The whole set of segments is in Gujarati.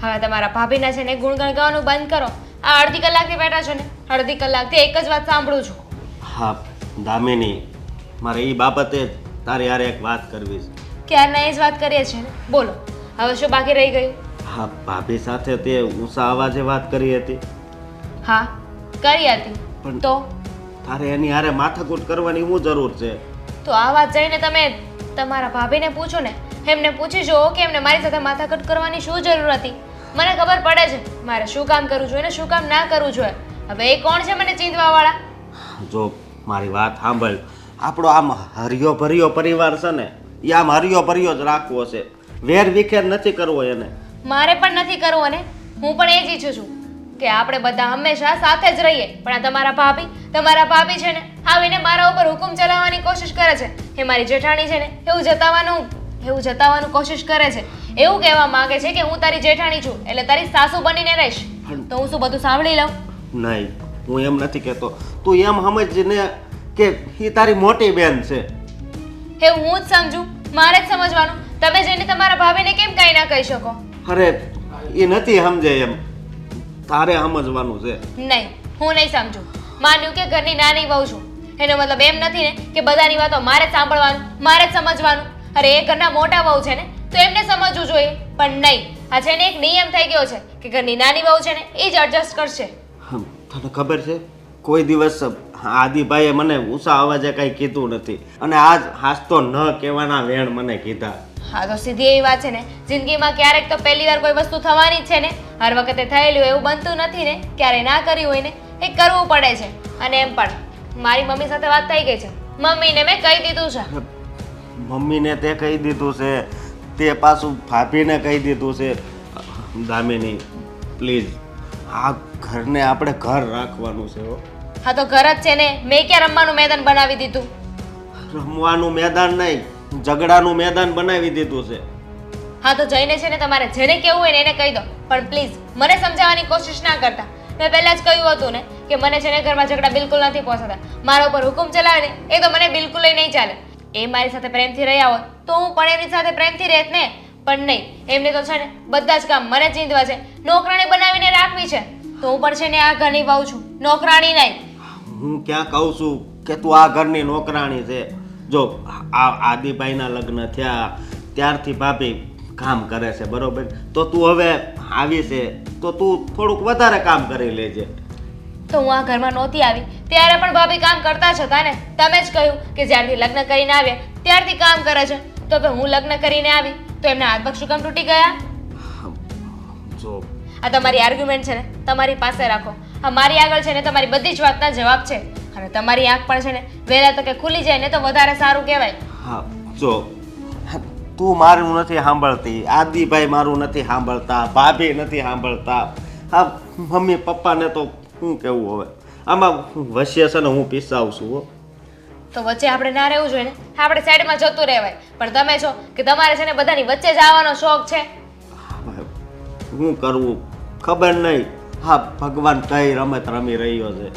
હવે તમારા ભાભીના છે ને ગુણગાન ગાવાનું બંધ કરો. આ અડધી કલાકથી બેઠા છો ને, અડધી કલાકથી એક જ વાત સાંભળું છું. હા દામિની, મારે એ બાબતે તારી હારે એક વાત કરવી છે. ક્યારના એ જ વાત કરીએ છીએ ને, બોલો હવે શું બાકી રહી ગયું? હા, ભાભી સાથે તે ઊંચા અવાજે વાત કરી હતી. હા કરી હતી, પણ તો તારે એની હારે માથાકૂટ કરવાની શું જરૂર છે? તો આ વાત જઈને તમે તમારા ભાભીને પૂછો ને, એમને પૂછી જુઓ કે એમને મારી સાથે માથાકૂટ કરવાની શું જરૂર હતી. મને ખબર પડે છે મારે શું કામ કરવું જોઈએ ને શું કામ ના કરવું જોઈએ. હવે એ કોણ છે મને ચીંધવા વાળા? જો મારી વાત સાંભળ, આપણો આમ હરિયો ભર્યો પરિવાર છે ને, એ આમ હરિયો ભર્યો જ રાખવો છે. વેર વિખેર નથી કરવો એને. મારે પણ નથી કરવું અને હું પણ એ જ ઈચ્છું છું કે આપણે બધા હંમેશા સાથે જ રહીએ. પણ આ તમારા ભાભી છે ને આવીને મારા ઉપર હુકમ ચલાવવાની કોશિશ કરે છે. એ મારી જેઠાણી છે ને એવું જતાવવાનું કોશિશ કરે છે. એવું કહેવા માંગે છે કે હું તારી જેઠાણી છું એટલે તારી સાસુ બનીને રહીશ. તો હું શું બધું સાંભળી લઉં? નહીં, હું એમ નથી કહેતો. તું એમ સમજને કે એ તારી મોટી બેન છે. એવું હું જ સમજુ, મારે જ સમજવાનું. તમે જઈને તમારા ભાભીને કેમ કાંઈ ના કહી શકો? અરે એ નથી સમજે એમ, તારે સમજવાનું છે. નહીં, હું નહીં સમજુ. માન્યું કે ઘરની નાની વહુ છું, એનો મતલબ એમ નથી ને કે બધાની વાતો મારે જ સાંભળવાનું, મારે જ સમજવાનું. અરે એ ઘરના મોટા વહુ છે ને તો એમને સમજવું જોઈએ. પણ નહીં, આ છે ને એક નિયમ થઈ ગયો છે કે ઘરની નાની વહુ છે ને એ જ એડજસ્ટ કરશે. તને ખબર છે, કોઈ દિવસ આદિભાઈએ મને ઊંચા અવાજે કાંઈ કીધું નથી, અને આજ હાસતો ન કહેવાના વેણ મને કીધા. હા તો સીધી એવી વાત છે ને, જિંદગીમાં ક્યારેક તો પહેલી વાર કોઈ વસ્તુ થવાની જ છે ને. હર વખતે થયેલું એવું બનતું નથી ને, ક્યારે ના કર્યું હોય ને એ કરવું પડે છે. અને એમ પણ મારી મમ્મી સાથે વાત થઈ ગઈ છે, મમ્મીને મેં કહી દીધું છે. મમ્મીને તે કહી દીધું છે, તે પાછું ભાભીને કહી દીધું છે. દામિની પ્લીઝ, આ ઘરને આપણે ઘર રાખવાનું છે. હા તો ઘર જ છે ને, મેં ક્યાં રમવાનું મેદાન બનાવી દીધું? રમવાનું મેદાન નહીં, ઝઘડાનું મેદાન બનાવી દીધું છે. હા તો જઈને છે ને તમારે જેને કહેવું હોય ને એને કહી દો, પણ પ્લીઝ મને સમજાવવાની કોશિશ ના કરતા. મેં પહેલા જ કહ્યું હતું ને કે મને છે ને ઘરમાં ઝઘડા બિલકુલ નથી પહોંચતા. મારા ઉપર હુકમ ચલાવે ને એ તો મને બિલકુલ નહીં ચાલે. એ મારી સાથે પ્રેમથી રહ્યા હોત તો હું પણ એમની સાથે પ્રેમથી રહેત ને. પણ નહીં, એમને તો છે ને બધા જ કામ મને ચીંધવા છે, નોકરાણી બનાવીને રાખવી છે. તો હું પણ છે ને આ ઘરની વહુ છું, નોકરાણી નહીં. હું ક્યાં કહું છું કે તું આ ઘરની નોકરાણી છે? જો આ આદિભાઈના લગ્ન થયા ત્યારથી ભાભી કામ કરે છે, બરોબર? તો તું હવે આવી છે તો તું થોડુંક વધારે કામ કરી લેજે. તો હું આ ઘરમાં નહોતી આવી ત્યારે પણ ભાભી કામ કરતા જ હતા ને. તમે જ કહ્યું કે જ્યારથી લગ્ન કરીને આવ્યા ત્યારથી કામ કરે છે. તો હવે હું લગ્ન કરીને આવી તો એમના હાથ પગ શું કામ તૂટી ગયા? જો આ તમારી આર્ગ્યુમેન્ટ છે ને તમારી પાસે રાખો. આ મારી આગળ છે ને તમારી બધી જ વાતના જવાબ છે. અને તમારી આંખ પણ છે ને વહેલા તકે ખુલી જાય ને તો વધારે સારું કહેવાય. હા જો, તું મારું નથી સાંભળતી, આદિભાઈ મારું નથી સાંભળતા, ભાભી નથી સાંભળતા. હા, મમ્મી પપ્પાને તો શું કહેવું હવે? આમાં વચ્ચે છે ને હું પીસાવું છું. તો વચ્ચે આપણે ના રહેવું જોઈએ ને, આપણે સાઈડમાં જતું રહેવાય. પણ તમે છો કે તમારે છે ને બધાની વચ્ચે જ આવવાનો શોખ છે. શું કરવું ખબર નહીં. હા, ભગવાન કઈ રમત રમી રહ્યો છે?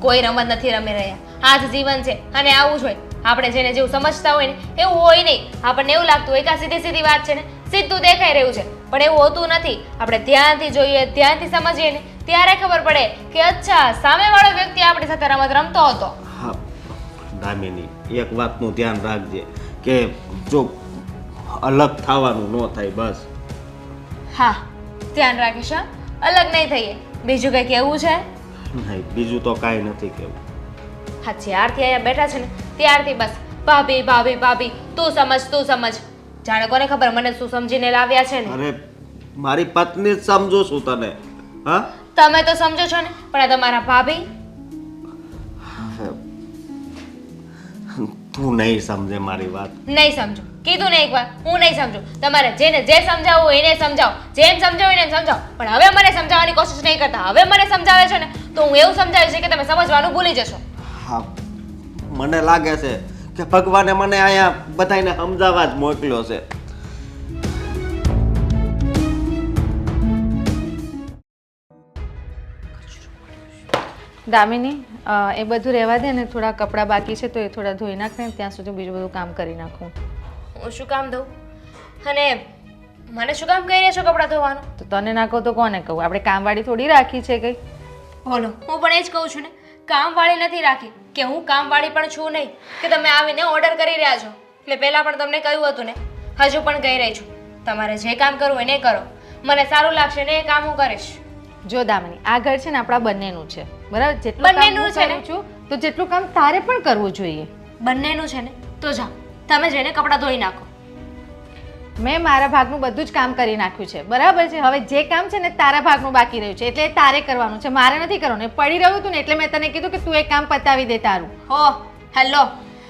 કોઈ રમત નથી રમી રહ્યા. આ જ જીવન છે અને આવું જ હોય. આપણે જેને જેવું સમજતા હોય ને એવું હોય નહીં. આપણને એવું લાગતું હોય કે આ સીધી સીધી વાત છે ને, સીધું દેખાઈ રહ્યું છે, પણ એવું હોતું નથી. આપણે ધ્યાનથી જોઈએ, ધ્યાનથી સમજીએ ને ત્યારે ખબર પડે કે અચ્છા સામેવાળો વ્યક્તિ આપણી સાથે રમત રમતો હતો. હા દામિની, એક વાતનું ધ્યાન રાખજે કે જો અલગ થવાનું ન થાય, બસ. હા ધ્યાન રાખીશ. હા, અલગ નહીં થઈએ. બીજું કંઈ કહેવું છે? નહીં, બીજું તો કાંઈ નથી કહેવું. હા, જ્યારથી અહીંયા બેઠા છે ને ત્યારથી બસ ભાભી ભાભી ભાભી, તું સમજ. જાણે કોને ખબર મને શું સમજીને લાવ્યા છે ને. અરે મારી પત્ની જ સમજો છું તને. હા, તમે તો સમજો છો ને, પણ આ તમારા ભાભી તું નહીં સમજે મારી વાત. નહીં સમજો. કીધું ને એકવાર, હું નહીં સમજુ. તમારે જેને જે સમજાવવું હોય એને સમજાવો, જેમ સમજાવો એને સમજાવો, પણ હવે મને સમજાવવાની કોશિશ નહીં કરતા. હવે મને સમજાવે છે ને તો હું એવું સમજાવીશ કે તમે સમજવાનું ભૂલી જશો. હા, મને લાગે છે કે ભગવાને મને અહીંયા બધાને સમજાવવા જ મોકલ્યો છે. દામિની, એ બધું રહેવા દે ને, થોડા કપડાં બાકી છે તો એ થોડા ધોઈ નાખ ને, ત્યાં સુધી બીજું બધું કામ કરી નાખું. હું શું કામ દઉં? અને મને શું કામ કહી રહ્યા છો કપડાં ધોવાનું? તો તને ના કહું તો કોને કહું? આપણે કામવાળી થોડી રાખી છે કંઈ. બોલો, હું પણ એ જ કહું છું ને, કામવાળી નથી રાખી કે હું કામવાળી પણ છું નહીં કે તમે આવીને ઓર્ડર કરી રહ્યા છો. મેં પહેલાં પણ તમને કહ્યું હતું ને, હજુ પણ કહી રહી છું, તમારે જે કામ કરવું હોય ને એ કરો. મને સારું લાગશે ને એ કામ હું કરીશ. જો દામિની, આ ઘર છે ને આપણા બંનેનું છે, બરાબર? જેટલું કામ બંનેનું હું છે ને? કરું છું તો જેટલું કામ તારે પણ કરવું જોઈએ. બંનેનું છે ને તો જાઓ, તમે જઈને કપડાં ધોઈ નાખો. મેં મારા ભાગનું બધું જ કામ કરી નાખ્યું છે, બરાબર છે? હવે જે કામ છે ને તારા ભાગનું બાકી રહ્યું છે, એટલે એ તારે કરવાનું છે, મારે નથી કરવાનું. એ પડી રહ્યું હતું ને એટલે મેં તને કીધું કે તું એ કામ પતાવી દે તારું. હો હેલો,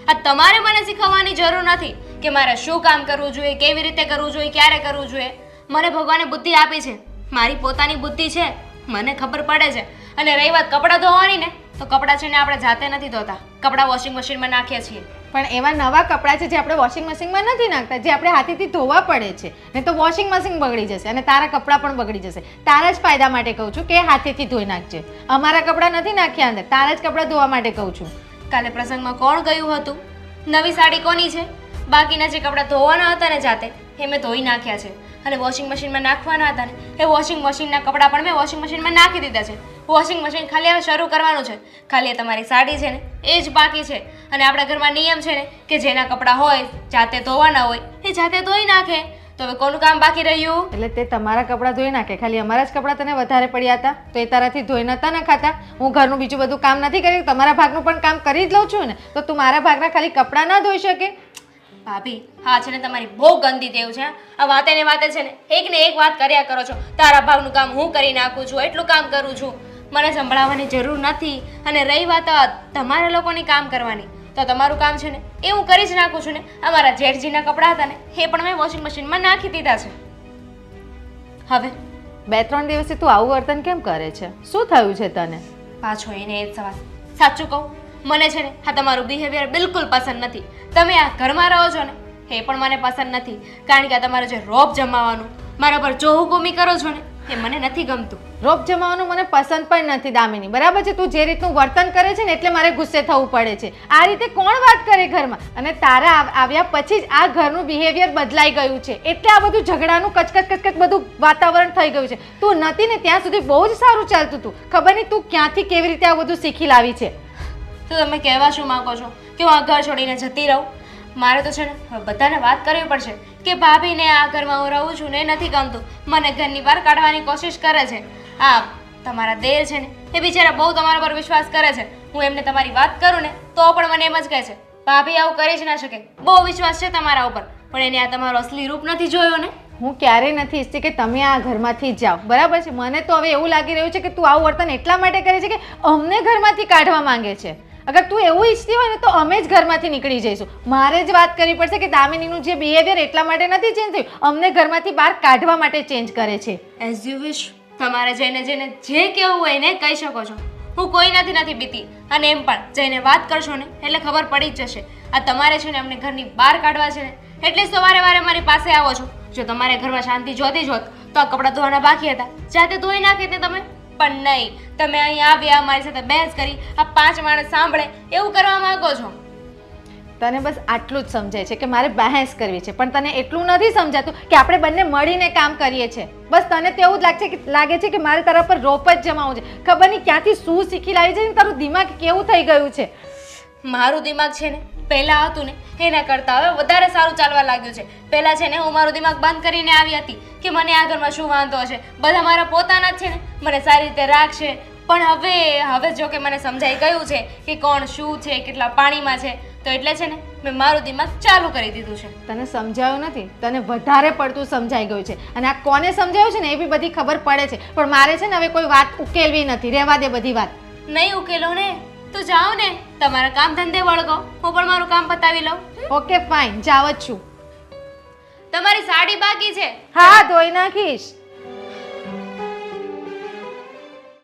આ તમારે મને શીખવવાની જરૂર નથી કે મારે શું કામ કરવું જોઈએ, કેવી રીતે કરવું જોઈએ, ક્યારે કરવું જોઈએ. મને ભગવાને બુદ્ધિ આપી છે, મારી પોતાની બુદ્ધિ છે, મને ખબર પડે છે. અને રહી વાત કપડાં ધોવાની ને, તો કપડાં છે ને આપણે જાતે નથી ધોતા, કપડાં વોશિંગ મશીનમાં નાખીએ છીએ. પણ એવા નવા કપડાં છે જે આપણે વોશિંગ મશીનમાં નથી નાખતા, જે આપણે હાથેથી ધોવા પડે છે. ને તો વોશિંગ મશીન બગડી જશે અને તારા કપડાં પણ બગડી જશે. તારા જ ફાયદા માટે કહું છું કે હાથેથી ધોઈ નાખજે. અમારા કપડાં નથી નાખ્યા અંદર, તારા જ કપડાં ધોવા માટે કહું છું. કાલે પ્રસંગમાં કોણ ગયું હતું? નવી સાડી કોની છે? બાકીના જે કપડાં ધોવાના હતા ને જાતે, એ મેં ધોઈ નાખ્યા છે. અને વોશિંગ મશીનમાં નાખવાના હતા ને, એ વોશિંગ મશીનના કપડાં પણ મેં વોશિંગ મશીનમાં નાખી દીધા છે. વોશિંગ મશીન ખાલી હવે શરૂ કરવાનું છે. ખાલી એ તમારી સાડી છે ને એ જ બાકી છે. અને આપણા ઘરમાં નિયમ છે ને કે જેના કપડાં હોય જાતે ધોવાના હોય એ જાતે ધોઈ નાખે. તો હવે કોનું કામ બાકી રહ્યું? એટલે તે તમારા કપડાં ધોઈ નાખે, ખાલી અમારા જ કપડાં તને વધારે પડ્યા હતા તો એ તારાથી ધોઈ નતા નખાતા. હું ઘરનું બીજું બધું કામ નથી કરી, તમારા ભાગનું પણ કામ કરી જ લઉં છું ને, તો તું મારા ભાગના ખાલી કપડાં ના ધોઈ શકે? ભાભી, હા છે ને તમારી બહુ ગંદી ટેવ છે. આ વાતે ને વાતે છે ને એક ને એક વાત કર્યા કરો છો. તારા ભાગનું કામ હું કરી નાખું છું, એટલું કામ કરું છું. મને સંભળાવવાની જરૂર નથી. અને રહી વાત તમારા લોકોની કામ કરવાની, તો તમારું કામ છે ને એ હું કરી જ નાખું છું ને. અમારા જેઠજીના કપડાં હતા ને એ પણ મેં વોશિંગ મશીનમાં નાખી દીધા છે. હવે 2-3 દિવસથી તું આવું વર્તન કેમ કરે છે? શું થયું છે તને? પાછો એને એ જ સવાલ. સાચું કહું, મને છે ને આ તમારું બિહેવિયર બિલકુલ પસંદ નથી. તમે આ ઘરમાં રહો છો ને એ પણ મને પસંદ નથી. કારણ કે આ તમારું જે રોબ જમાવાનું, મારા પર ચોહુકુમી કરો છો ને એ મને નથી ગમતું. રોપ જમાવાનું મને પસંદ પણ નથી દામિની, બરાબર છે? તું જે રીતનું વર્તન કરે છે ને એટલે મારે ગુસ્સે થવું પડે છે. આ રીતે કોણ વાત કરે ઘરમાં? અને તારા આવ્યા પછી જ આ ઘરનું બિહેવિયર બદલાઈ ગયું છે, એટલે આ બધું ઝઘડાનું કચકચ બધું વાતાવરણ થઈ ગયું છે. તું નથી ને ત્યાં સુધી બહુ જ સારું ચાલતું હતું. ખબર નહીં તું ક્યાંથી કેવી રીતે આ બધું શીખી લાવી છે. તો તમે કહેવા શું માંગો છો કે હું આ ઘર છોડીને જતી રહું? મારે તો છે ને હવે બધાને વાત કરવી પડશે કે ભાભીને આ ઘરમાં હું રહું છું ને એ નથી ગમતું, મને ઘરની બહાર કાઢવાની કોશિશ કરે છે. હા, તમારા દેર છે ને એ બિચારા બહુ તમારા પર વિશ્વાસ કરે છે. હું એમને તમારી વાત કરું ને તો પણ મને એમ જ કહે છે ભાભી આવું કરી જ ના શકે, બહુ વિશ્વાસ છે તમારા ઉપર, પણ એને આ તમારો અસલી રૂપ નથી જોયો ને. હું ક્યારેય નથી ઈચ્છતી કે તમે આ ઘરમાંથી જ જાઓ, બરાબર છે? મને તો હવે એવું લાગી રહ્યું છે કે તું આવું વર્તન એટલા માટે કરે છે કે અમને ઘરમાંથી કાઢવા માંગે છે. અગર તું એવું ઈચ્છતી હોય ને તો અમે જ ઘરમાંથી નીકળી જઈશું. મારે જ વાત કરવી પડશે કે દામિનીનું જે બિહેવિયર એટલા માટે નથી ચેન્જ થયું, અમને ઘરમાંથી બહાર કાઢવા માટે ચેન્જ કરે છે. As you wish. તમારે જઈને જે કહેવું હોય ને કહી શકો છો. હું કોઈનાથી નથી બીતી. અને એમ પણ જઈને વાત કરશો ને એટલે ખબર પડી જ જશે. આ તમારે છે ને અમને ઘરની બહાર કાઢવા છે ને એટલે સવારે વારે મારી પાસે આવો છો. જો તમારે ઘરમાં શાંતિ જોતી જોત તો આ કપડાં ધોવાના બાકી હતા જાતે ધોઈ નાખી દે તમે, પણ નહીં. તમે અહીં આવ્યા, મારી સાથે બહેસ કરી, આ 5 માણસ સાંભળે એવું કરવા માંગો છો. તને બસ આટલું જ સમજાય છે કે મારે બહેસ કરવી છે, પણ તને એટલું નથી સમજાતું કે આપણે બંને મળીને કામ કરીએ છીએ. બસ તને તો એવું જ લાગે છે કે મારે તારા પર રોપ જ જમાવવું છે. ખબર નહીં ક્યાંથી શું શીખી લાવી છે ને તારું દિમાગ કેવું થઈ ગયું છે. મારું દિમાગ છે ને પહેલાં હતું ને એના કરતાં હવે વધારે સારું ચાલવા લાગ્યું છે. પહેલાં છે ને હું મારું દિમાગ બંધ કરીને આવી હતી કે મને આ ઘરમાં શું વાંધો હશે, બધા મારા પોતાના જ છે ને મને સારી રીતે રાખશે. પણ હવે જો કે મને સમજાઈ ગયું છે કે કોણ શું છે, કેટલા પાણીમાં છે, તો એટલે છે ને મેં મારું દિમાગ ચાલુ કરી દીધું છે. તને સમજાયું નથી, તને વધારે પડતું સમજાઈ ગયું છે. અને આ કોને સમજાયું છે ને એ બી બધી ખબર પડે છે, પણ મારે છે ને હવે કોઈ વાત ઉકેલવી નથી. રહેવા દે બધી વાત. નહીં ઉકેલો ને તો જાઓ ને, તમારા કામ ધંધે વળગો, હું પણ મારું કામ પતાવી લઉં. ઓકે ફાઇન, જાવ જ છું. તમારી સાડી બાકી છે. હા, ધોઈ નાખીશ.